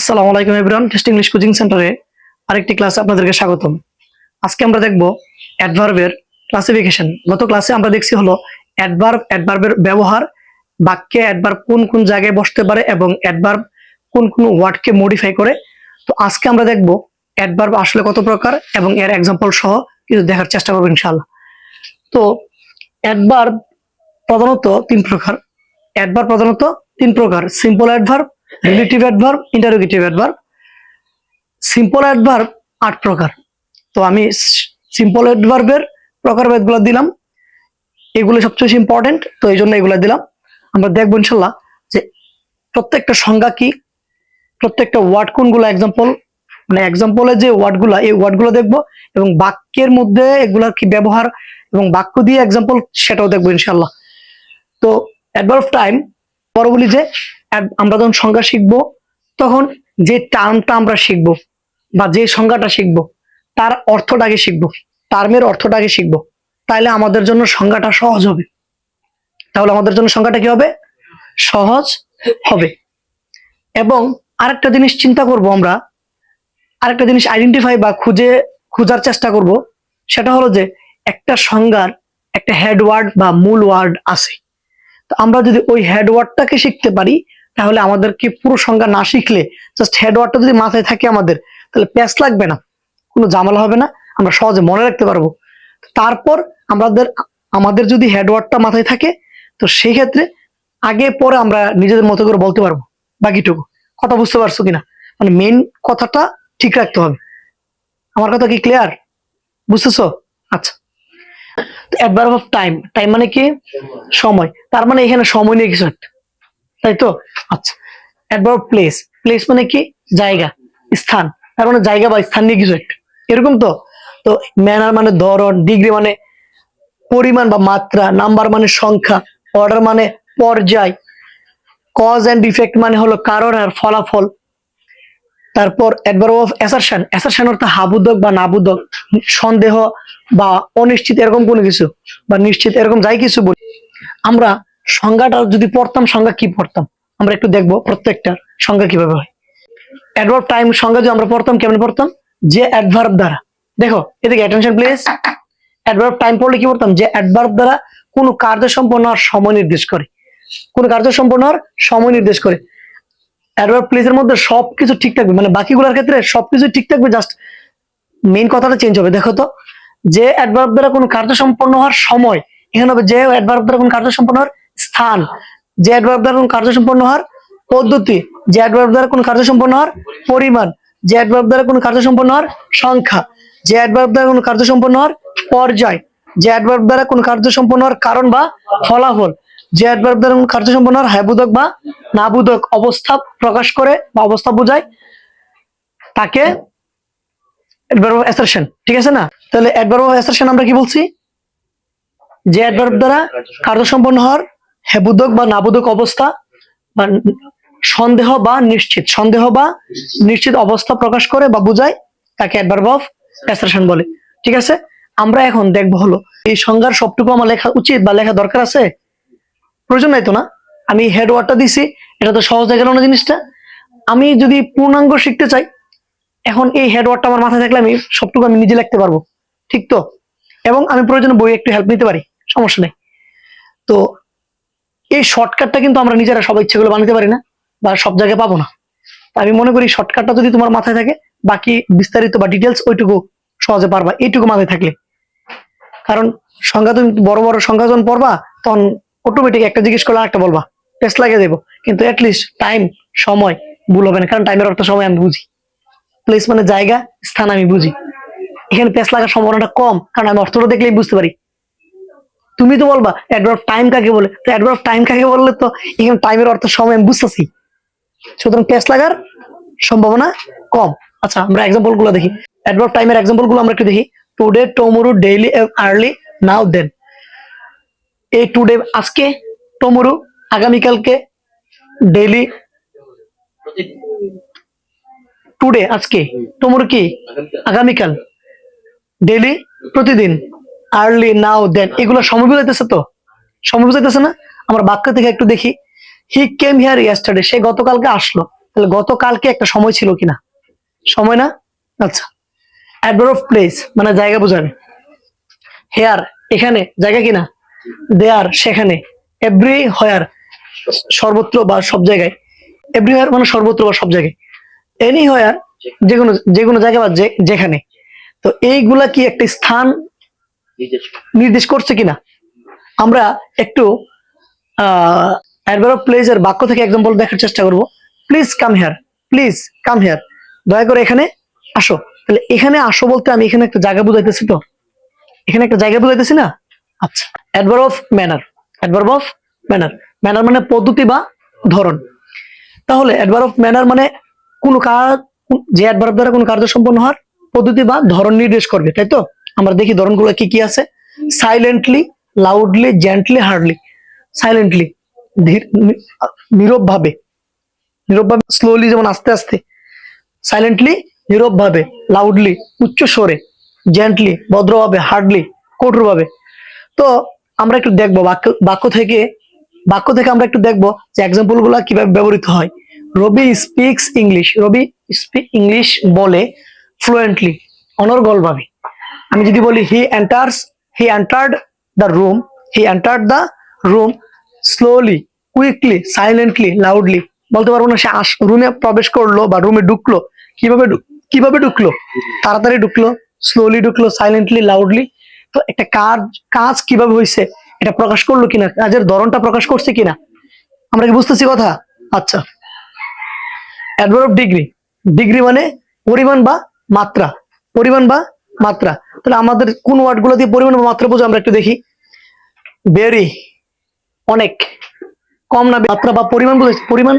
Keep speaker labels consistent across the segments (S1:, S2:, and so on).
S1: আসসালামু আলাইকুম everyone, test English coaching সেন্টারে আরেকটি ক্লাসে আপনাদেরকে স্বাগতম। আজকে আমরা দেখব অ্যাডভার্বের ক্লাসিফিকেশন। গত ক্লাসে আমরা দেখছি হলো অ্যাডভার্বের ব্যবহার, বাক্যে অ্যাডভার্ব কোন কোন জায়গায় বসতে পারে এবং অ্যাডভার্ব কোন কোন ওয়ার্ডকে মডিফাই করে। তো আজকে আমরা দেখব অ্যাডভার্ব আসলে কত প্রকার এবং এর এক্সাম্পল সহ কিছু দেখার চেষ্টা করব ইনশাআল্লাহ। তো অ্যাডভার্ব প্রধানত তিন প্রকার: simple adverb, relative adverb, interrogative adverb. Simple adverb 8 প্রকার। তো আমি সিম্পল অ্যাডভার্বের প্রকারভেদগুলো দিলাম, এগুলো সবচেয়ে ইম্পর্টেন্ট, তো এই জন্য এগুলো দিলাম। আমরা দেখবো ইনশাল্লাহ যে প্রত্যেকটা সংজ্ঞা কি, প্রত্যেকটা ওয়ার্ড কোনগুলো এক্সাম্পল, মানে এক্সাম্পলের যে ওয়ার্ডগুলো, এই ওয়ার্ডগুলো দেখবো এবং বাক্যের মধ্যে এগুলার কি ব্যবহার এবং বাক্য দিয়ে এক্সাম্পল সেটাও দেখবো ইনশাল্লাহ। তো অ্যাডভার্ব টাইম পরে বলি যে আমরা যখন সংজ্ঞা শিখবো তখন যে টার্মটা আমরা শিখবো বা যে সংজ্ঞাটা শিখবো তার অর্থটাকে শিখবো, টার্মের অর্থটাকে শিখবো, তাহলে আমাদের জন্য সংজ্ঞাটা সহজ হবে। তাহলে আমাদের জন্য সংজ্ঞাটা কি হবে? সহজ হবে। এবং আরেকটা জিনিস চিন্তা করব, আমরা আরেকটা জিনিস আইডেন্টিফাই বা খোঁজার চেষ্টা করব, সেটা হলো যে একটা সংজ্ঞার একটা হেডওয়ার্ড বা মূল ওয়ার্ড আছে। তো আমরা যদি ওই হেডওয়ার্ডটাকে শিখতে পারি তাহলে আমাদেরকে পুরো সংজ্ঞা না শিখলে জাস্ট হেডওয়ার্ডটা যদি মাথায় থাকে আমাদের, তাহলে প্যাচ লাগবে না, কোনো ঝামেলা হবে না, আমরা সহজে মনে রাখতে পারবো। তারপর আমাদের যদি হেডওয়ার্ডটা মাথায় থাকে তো সেই ক্ষেত্রে আগে পরে আমরা নিজেদের মতো করে বলতে পারবো বাকিটুকু। কথা বুঝতে পারছো কিনা? মানে মেইন কথাটা ঠিক রাখতে হবে। আমার কথা কি ক্লিয়ার? বুঝতেছো? আচ্ছা, অ্যাডভার্ব অফ টাইম, টাইম মানে কি? সময়। তার মানে এখানে সময় নিয়ে কিছু একটা, তাই তো? আচ্ছা, অ্যাডভার্ব প্লেস, প্লেস মানে কি? জায়গা, স্থান। তার মানে জায়গা বা স্থান নিয়ে কিছু একটা, এরকম তো। তো ম্যানার মানে ধরন, ডিগ্রি মানে পরিমাণ বা মাত্রা, নাম্বার মানে সংখ্যা, অর্ডার মানে পর্যায়, কজ এন্ড ইফেক্ট মানে হলো কারণ আর ফলাফল। তারপর অ্যাডভার্ব অফ অ্যাসারশন, অ্যাসারশন অর্থ হাবুদক বা নাবুদক, সন্দেহ বা অনিশ্চিত এরকম কোনো কিছু, বা নিশ্চিত এরকম যাই কিছু বলি। আমরা সংজ্ঞাটা যদি পড়তাম, সংজ্ঞা কি পড়তাম আমরা একটু দেখবো প্রত্যেকটার সংজ্ঞা কিভাবে হয়। অ্যাডভার্ব টাইম সংজ্ঞা যদি আমরা পড়তাম, কেমন পড়তাম? যে অ্যাডভার্ব দ্বারা, দেখো এদিকে অ্যাটেনশন প্লিজ। অ্যাডভার্ব টাইম পড়লে কি পড়তাম? যে অ্যাডভার্ব দ্বারা কোনো কার্য সম্পন্ন হওয়ার সময় নির্দেশ করে, কোন কার্য সম্পন্ন হওয়ার সময় নির্দেশ করে। অ্যাডভার্ব প্লেসের মধ্যে সবকিছু ঠিক থাকবে, মানে বাকিগুলোর ক্ষেত্রে সবকিছু ঠিক থাকবে, জাস্ট মেইন কথাটা চেঞ্জ হবে। দেখো তো, যে অ্যাডভার্ব দ্বারা কোন কার্য সম্পন্ন হওয়ার সময়, এখানে হবে যে অ্যাডভার্ব দ্বারা কোন কার্য সম্পন্ন হওয়ার স্থান, যে অ্যাডভার্ব দ্বারা কোন কার্য সম্পন্ন হওয়ার পদ্ধতি, যে অ্যাডভার্ব দ্বারা কোন কার্য সম্পন্ন হওয়ার পরিমাণ, যে অ্যাডভার্ব দ্বারা কোন কার্য সম্পন্ন হওয়ার সংখ্যা, যে অ্যাডভার্ব দ্বারা কোন কার্য সম্পন্ন হওয়ার পর্যায়, যে অ্যাডভার্ব দ্বারা কোন কার্য সম্পন্ন হওয়ার কারণ বা ফলাফল, যে অ্যাডভার্ব দ্বারা কোন কার্য সম্পন্ন হওয়ার হ্যাবোধক বা নাবোধক অবস্থা প্রকাশ করে বা অবস্থা বোঝায়, তাকে অ্যাডভার্ব অফ অ্যাসারশন। ঠিক আছে না? তাহলে অ্যাডভার্ব অফ অ্যাসারশন আমরা কি বলছি? যে অ্যাডভার্ব দ্বারা কার্য সম্পন্ন হওয়ার হ্যাবোধক বা নাবোধক অবস্থা বা সন্দেহ বা নিশ্চিত অবস্থা প্রকাশ করে বা বোঝায়, তাকে অ্যাডভার্ব অফ অ্যাসারশন বলে। ঠিক আছে, আমরা এখন দেখবো হলো এই সংজ্ঞার সবটুকু আমার লেখা উচিত বা লেখা দরকার আছে? প্রয়োজন নাই তো না? আমি হেডওয়ার্ডটা দিছি, এটা তো সহজ হয়ে গেল না জিনিসটা। আমি যদি পূর্ণাঙ্গ শিখতে চাই, এখন এই হেডওয়ার্ডটা আমার মাথায় থাকলে আমি সবটুকু আমি নিজে লিখতে পারবো, ঠিক তো? এবং আমি প্রয়োজনে বই একটু হেল্প নিতে পারি, সমস্যা নেই। তো এই শর্টকাটটা কিন্তু আমরা নিজেরা সব ইচ্ছে করে বানাতে পারি না বা সব জায়গায় পাবো না। আমি মনে করি শর্টকাটটা যদি তোমার মাথায় থাকে, বাকি বিস্তারিত বা ডিটেলস ওইটুকু সহজে পারবা, এইটুকু মাথায় থাকলে। কারণ সংজ্ঞা, তুমি বড় বড় সংজ্ঞা যখন পড়বা তখন অটোমেটিক একটা জিজ্ঞেস করলে আরেকটা বলবা, টেস্ট লাগিয়ে দেবো। কিন্তু অ্যাটলিস্ট টাইম, সময় ভুল হবে না, কারণ টাইমের অর্থ সময় আমি বুঝি, প্লেস মানে জায়গা, স্থান আমি বুঝি। এখানে পেস লাগার সম্ভাবনাটা কম, কারণ আমি অর্থটা দেখলেই বুঝতে পারি। তুমি তো বলবা অ্যাডভার্ব টাইম কাকে বলে, তো অ্যাডভার্ব টাইম কাকে বললে তো এখানে টাইমের অর্থ সময় আমি বুঝতেছি, সুতরাং পেস লাগার সম্ভাবনা কম। আচ্ছা, আমরা এক্সাম্পল গুলো দেখি। অ্যাডভার্ব টাইমের এক্সাম্পল গুলো আমরা একটু দেখি। টুডে, টুমরো, ডেইলি, আর্লি, নাও, দেন। এই টুডে আজকে, টুমরো আগামীকালকে, ডেইলি টুডে আজকে, টুমরো কি আগামীকাল, ডেইলি প্রতিদিন, আর্লি, নাও, দেন, এগুলো সময় বুঝাইতেছে তো? সময় বুঝাইতেছে না? আমরা বাক্য থেকে একটু দেখি। হি কেম হিয়ার ইয়েস্টারডে, সে গতকালকে আসলো। তাহলে গতকালকে একটা সময় ছিল কিনা, সময় না? আচ্ছা, অ্যাডভার্ব অফ প্লেস মানে জায়গা বোঝাবে। হেয়ার এখানে জায়গা কিনা, দেয়ার সেখানে, এভরি হোয়ার সর্বত্র বা সব জায়গায়, এভরি হোয়ার মানে সর্বত্র বা সব জায়গায়, এনি হোয়ার যেকোনো যেকোনো জায়গায় বা যেখানে। তো এইগুলা কি একটা স্থান নির্দেশ করছে কিনা? আমরা একটু অ্যাডভার্ব অফ প্লেস এর বাক্য থেকে এক্সাম্পল দেখার চেষ্টা করব। Please come here, please come here, দয়া করে এখানে আসো। তাহলে এখানে আসো বলতে আমি এখানে একটা জায়গা বুঝাইতেছি, তো এখানে একটা জায়গা বুঝাইতেছি না? আচ্ছা, adverb of manner, adverb of manner, manner মানে পদ্ধতি বা ধরন। তাহলে অ্যাডভার্ব অফ ম্যানার মানে কোন কাজ, যে অ্যাডভার্ব দ্বারা কোন কার্য সম্পন্ন হওয়ার পদ্ধতি বা ধরন নির্দেশ করবে, তাই তো? আমরা দেখি ধরনগুলো কি কি আছে। Silently, loudly, gently, hardly. Silently নীরব ভাবে, নীরব ভাবে, স্লোলি যেমন আস্তে আস্তে, সাইলেন্টলি নীরব ভাবে, লাউডলি উচ্চ স্বরে, জেন্টলি ভদ্রভাবে, হার্ডলি কঠোরভাবে। তো আমরা একটু দেখবো বাক্য থেকে আমরা একটু দেখবো যে এক্সাম্পল গুলা কিভাবে ব্যবহৃত হয়। রবি স্পিক্স ইংলিশ, রবি স্পিক ইংলিশ বলে ফ্লুয়েন্টলি, অনর্গল ভাবে। আমি যদি বলি he entered the room, he entered the room slowly, quickly, silently, loudly, বলতে পারবো না সে রুমে প্রবেশ করলো বা রুমে ঢুকলো। কিভাবে ঢুকলো? তাড়াতাড়ি ঢুকলো, স্লোলি ঢুকলো, সাইলেন্টলি, লাউডলি। তো একটা কাজ কাজ কিভাবে হয়েছে এটা প্রকাশ করলো কিনা, কাজের ধরনটা প্রকাশ করছে কিনা, আমরা কি বুঝতেছি কথা? আচ্ছা, অ্যাডভার্ব অফ ডিগ্রি, ডিগ্রি মানে পরিমাণ বা মাত্রা, পরিমাণ বা মাত্রা। তাহলে আমাদের কোন ওয়ার্ড গুলো দিয়ে পরিমাণ বা মাত্রা বোঝো আমরা একটু দেখি। ভেরি অনেক, কম না মাত্রা বা পরিমাণ বুঝাইছে, পরিমাণ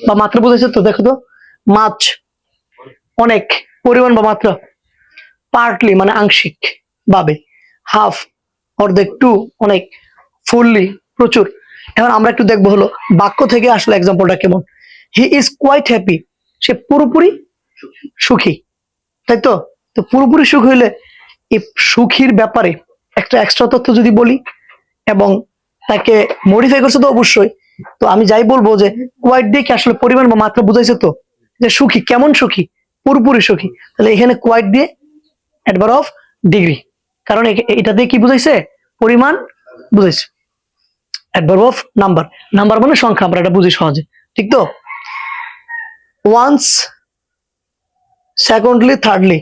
S1: বা মাত্রা বুঝাইছে তো? দেখো তো, মাছ অনেক, পরিমাণ বা মাত্রা। পার্টলি মানে আংশিক ভাবে, হাফ অর্ধেক, টু অনেক, ফুললি প্রচুর। এখন আমরা একটু দেখবো হলো বাক্য থেকে আসলে এক্সাম্পলটা কেমন। হি ইজ কোয়াইট হ্যাপি, সে পুরোপুরি সুখী, তাই তো? তো পুরোপুরি সুখ হইলে এই সুখীর ব্যাপারে একটা এক্সট্রা তথ্য যদি বলি এবং তাকে মডিফাই করছে তো অবশ্যই। তো আমি যাই বলবো যে কোয়াইট দিয়ে কি আসলে পরিমাণ বা মাত্রা বুঝাইছে তো, যে সুখী কেমন সুখী, পুরোপুরি সুখী। তাহলে এখানে কোয়াইট দিয়ে অ্যাডভার্ব অফ ডিগ্রি, কারণ এটা দিয়ে কি বুঝাইছে? পরিমাণ বুঝাইছে। অ্যাডভার্ব অফ নাম্বার, নাম্বার মানে সংখ্যা, আমরা এটা বুঝি সহজে, ঠিক তো? ওয়ান্স, সেকেন্ডলি, থার্ডলি,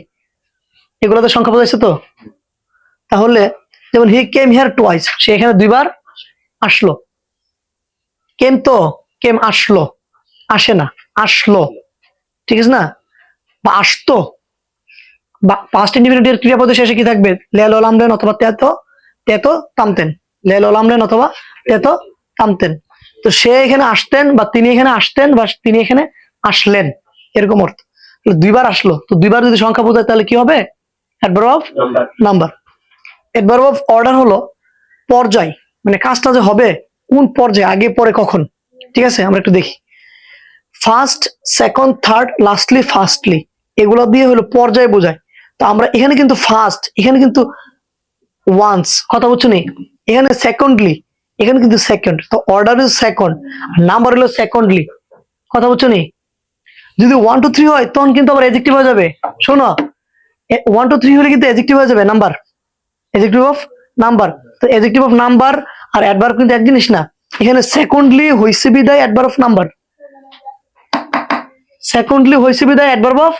S1: এগুলোতে সংখ্যা বোঝাইছে তো? তাহলে যেমন হি কেম হিয়ার টুয়াইস, সে এখানে দুইবার আসলো। কেম তো, কেম আসলো, আসে না, আসলো, ঠিক আছে না? বা আসতো, বা পাস্ট ইন্ডিফিনিটিভ ক্রিয়াপদের শেষে কি থাকবে? লেল ওলামলেন অথবা তেতো, তেতো তামতেন, লেল ওলামলেন অথবা তেতো তামতেন। তো সে এখানে আসতেন বা তিনি এখানে আসতেন বা তিনি এখানে আসলেন, এরকম অর্থ। দুইবার আসলো, তো দুইবার যদি সংখ্যা বোঝায় তাহলে কি হবে? Adverb of number. Adverb of order হলো পর্যায়, মানে কাজটা যে হবে কোন পর্যায়ে, আগে পরে কখন, ঠিক আছে? আমরা একটু দেখি। First, second, third, lastly, firstly, এগুলো দিয়ে হলো পর্যায়ে বোঝায়। তো আমরা এখানে কিন্তু ফার্স্ট, এখানে কিন্তু ওয়ান্স, কথা বলছো নি, এখানে সেকেন্ডলি, এখানে কিন্তু সেকেন্ড। তো অর্ডার ইজ সেকেন্ড, নাম্বার হলো সেকেন্ডলি, কথা বলছো নি? যদি 1 2 3 হয় তখন কিন্তু আবার এডজেক্টিভ হয়ে যাবে। শোনো, 1 2 3 হলে কিন্তু এডজেক্টিভ হয়ে যাবে, নাম্বার, এডজেক্টিভ অফ নাম্বার। তো এডজেক্টিভ অফ নাম্বার আর অ্যাডভার্ব কিন্তু এক জিনিস না। এখানে সেকেন্ডলি হইছে বিদায় অ্যাডভার্ব অফ নাম্বার, সেকেন্ডলি হইছে বিদায় অ্যাডভার্ব অফ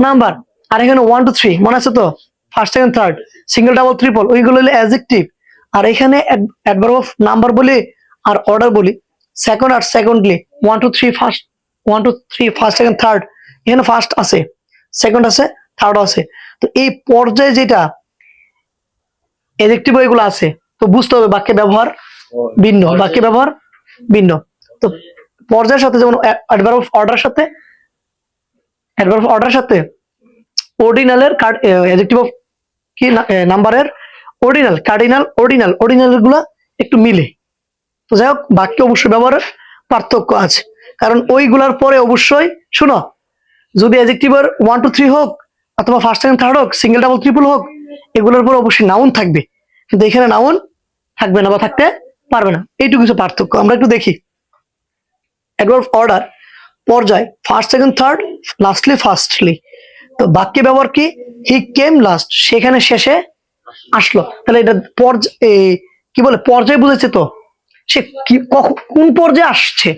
S1: নাম্বার। আর এখানে 1 2 3 মনে আছে তো? First, second, third, single, double, triple, ওইগুলো হলো অ্যাডজেক্টিভ। আর এখানে অ্যাডভার্ব অফ নাম্বার বলি আর অর্ডার বলি। সেকেন্ড আর secondly, 1 2 3 first, 1 2 3 first, second, third, এখানে ফার্স্ট আছে, সেকেন্ড আছে, থার্ড আছে। তো এই পর্যায়ে যেটা এডজেক্টিভ এগুলো আছে, তো বুঝতে হবে বাক্যে ব্যবহার ভিন্ন, বাক্যে ব্যবহার ভিন্ন। তো পর্যায়ের সাথে যেমন অ্যাডভার্ব অফ অর্ডার সাথে, অ্যাডভার্ব অফ অর্ডার সাথে অর্ডিনালের অ্যাডজেক্টিভ অফ কি নাম্বারের অর্ডিনাল, কার্ডিনাল, অর্ডিনাল গুলা একটু মিলে। তো যাই হোক, বাক্যে অবশ্যই ব্যবহারের পার্থক্য আছে, কারণ ওইগুলার পরে অবশ্যই শুনো, যদি অ্যাডজেক্টিভের 1 2 3 হোক অথবা ফার্স্ট, সেকেন্ড, থার্ড হোক, সিঙ্গেল, ডাবল, ট্রিপল হোক, এগুলোর পর অবশ্যই নাউন থাকবে, কিন্তু এখানে নাউন থাকবে না বা থাকতে পারবে না। এইটুকু কিছু পার্থক্য। আমরা একটু দেখি। অ্যাডভার্ব অর্ডার পর্যায়, first second third, lastly firstly. তো বাক্যে ব্যবহার কি, হি কেম লাস্ট, সেখানে শেষে আসলো। তাহলে এটা কি বলে পর্যায় বুঝেছে তো, সে কি কোন পর্যায়ে আসছে,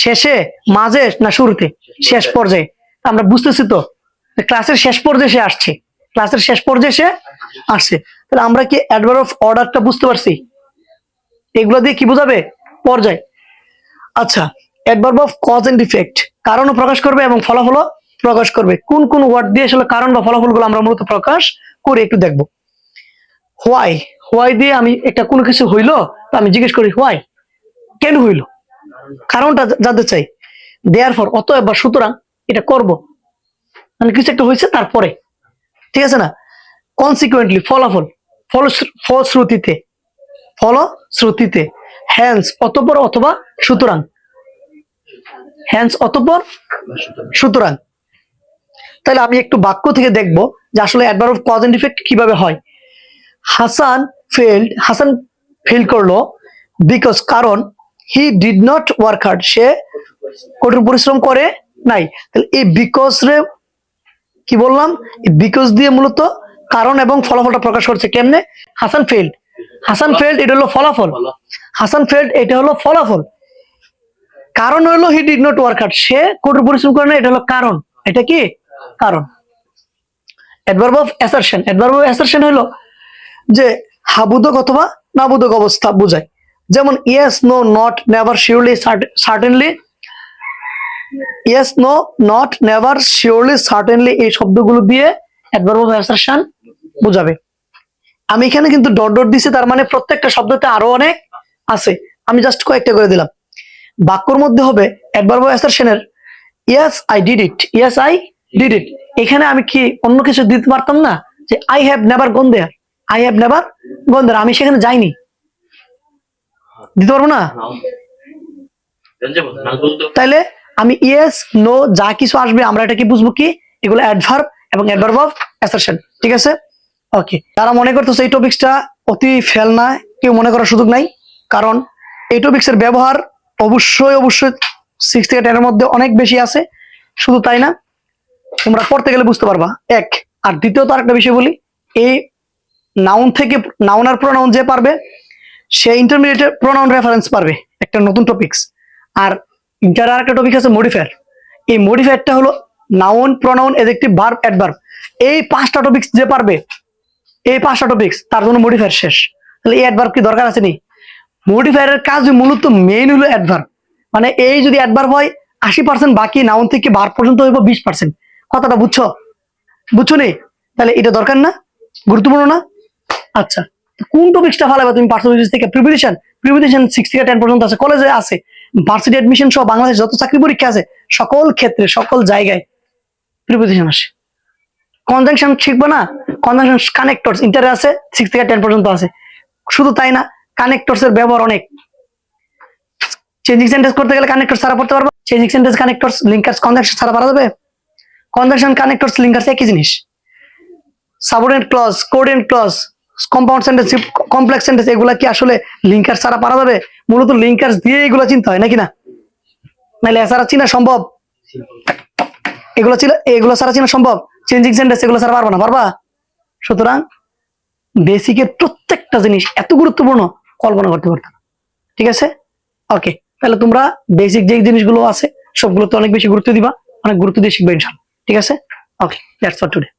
S1: শেষে, মাঝে না শুরুতে? শেষ পর্যায়ে। আমরা বুঝতেছি তো ক্লাসের শেষ পর্যায়ে সে আসছে, ক্লাসের শেষ পর্যায়ে সে আসছে। তাহলে আমরা কি অ্যাডভার্ব অফ অর্ডারটা বুঝতে পারছি? এগুলো দিয়ে কি বোঝাবে, পর্যায়। আচ্ছা, adverb of cause and effect, কারণও প্রকাশ করবে এবং ফলাফলও প্রকাশ করবে। কোন কোন ওয়ার্ড দিয়ে আসলে কারণ বা ফলাফল গুলো আমরা মূলত প্রকাশ করি একটু দেখবো। হোয়াই, হোয়াই দিয়ে আমি একটা কোনো কিছু হইলো, তো আমি জিজ্ঞেস করি হোয়াই, কেন হইলো, কারণটা জানতে চাই। দেয়ার ফর, অতএব বা সুতরাং এটা করব, মানে কিছু একটা হয়েছে তারপরে, ঠিক আছে না। কনসিকুয়েন্টলি, ফলাফল, ফলশ্রুতিতে, ফলশ্রুতিতে। হ্যান্স, অতঃপর অথবা সুতরাং, হ্যান্স অতঃপর সুতরাং। তাহলে আমি একটু বাক্য থেকে দেখবো যে আসলে adverb of cause and effect কিভাবে হয়। হাসান ফেল করলো বিকজ, কারণ, he did not work hard, সে কঠোর পরিশ্রম করে নাই। তাহলে এই বিকজ রে কি বললাম, বিকজ দিয়ে মূলত কারণ এবং ফলাফলটা প্রকাশ করছে। কেমনে? হাসান ফেল্ড এটা হলো ফলাফল, হাসান ফেল্ড এটা হলো ফলাফল। কারণ হলো he did not work hard, সে কঠোর পরিশ্রম করে না, এটা হলো কারণ। এটা কি কারণ। অ্যাডভার্ব অফ অ্যাসারশন হলো যে হাবোধক অথবা নাবোধক অবস্থা বোঝায়। যেমন yes, no, not, never, surely, certainly. Yes, no, not, never, surely, certainly এই শব্দগুলো দিয়ে অ্যাডভার্ব অফ অ্যাসারশন বোঝাবে। আমি এখানে কিন্তু ডট ডট দিছি, তার মানে প্রত্যেকটা শব্দতে আরো অনেক আছে, আমি জাস্ট কয়েকটা করে দিলাম। বাক্যর মধ্যে হবে অ্যাডভার্ব অফ অ্যাসারশনের yes I did it, yes I did it. এখানে আমি কি অন্য কিছু দিতে পারতাম না, যে I have never gone there, I have never gone there, আমি সেখানে যাইনি, দিতে পারবো না। তাইলে আমি ইয়েস, নো যা কিছু আসবে আমরা এটা কি বুঝবো কি, এগুলো অ্যাডভার্ব এবং অ্যাডভার্ব অফ অ্যাসারশন, ঠিক আছে। ওকে, তারা মনে করতেছে এই টপিক্সটা অতি ফেল না, কেউ মনে করার সুযোগ নাই, কারণ এই টপিক্সের ব্যবহার অবশ্যই 6 থেকে 10 এর মধ্যে অনেক বেশি আছে। শুধু তাই না, তোমরা পড়তে গেলে বুঝতে পারবা। এক, আর দ্বিতীয়ত আরেকটা বিষয় বলি, এই নাউন থেকে, নাউন আর প্রোনাউন যে পারবে সে ইন্টারমিডিয়েট প্রোনাউন রেফারেন্স পারবে, একটা নতুন টপিক্স। আর ইন্টার আর একটা টপিক আছে মডিফায়ার। এই মডিফায়ারটা হলো noun, pronoun, adjective, verb, adverb, এই 5টা টপিক্স যে পারবে, এই 5টা টপিক্স তার জন্য মডিফায়ার শেষ। তাহলে এই অ্যাডভার্ব কি দরকার আছে নি? মডিফায়ারের কাজ মূলত মেইন হলো অ্যাডভার্ব, মানে এই যদি অ্যাডভার্ব হয় 80%, বাকি নাউন থেকে ভার্ব পর্যন্ত হইব 20%। কথাটা বুঝছো নি? তাহলে এটা দরকার না, গুরুত্বপূর্ণ না? আচ্ছা, কোন টপিকসটা ভালো তুমি পার্সোনালিটিস থেকে? প্রিপারেশন 6 থেকে 10 পর্যন্ত আছে, কলেজে আছে, ভার্সিটি অ্যাডমিশন সহ বাংলাদেশ যত চাকরি পরীক্ষা আছে সকল ক্ষেত্রে সকল জায়গায় প্রিপোজিশন আসে। কনজাংশন শিখবো না, কনজাংশন কানেক্টরস ইন্টারে আছে, 6 থেকে 10 পর্যন্ত আছে। শুধু তাই না, কানেক্টরস এর ব্যবহার অনেক। চেঞ্জিং সেন্টেন্স করতে গেলে কানেক্টর ছাড়া পড়তে পারবো, changing sentence connectors linkers conjunction ছাড়া পারা যাবে? কনজাংশন কানেক্টরস লিঙ্কার্স একই জিনিস। Subordinate clause, coordinate clause, compound sentence, complex sentence, এগুলা কি আসলে লিঙ্কার্স ছাড়া পারা যাবে? মূলত লিঙ্কার্স দিয়ে এগুলো চিন্তা হয় নাকি না? নাহলে এছাড়া চিনা সম্ভব? এগুলো ছাড়া চিনা সম্ভব? চেঞ্জিং সেন্টেন্স এগুলো ছাড়া পারবা না? পারবা? সুতরাং বেসিকের প্রত্যেকটা জিনিস এত গুরুত্বপূর্ণ কল্পনা করতে পারতাম, ঠিক আছে। ওকে, তাহলে তোমরা বেসিক যে জিনিসগুলো আছে সবগুলোতে অনেক বেশি গুরুত্ব দিবা, অনেক গুরুত্ব দিয়ে শিখবে ইনশাআল্লাহ, ঠিক আছে। ওকে, দ্যাটস ফর টুডে।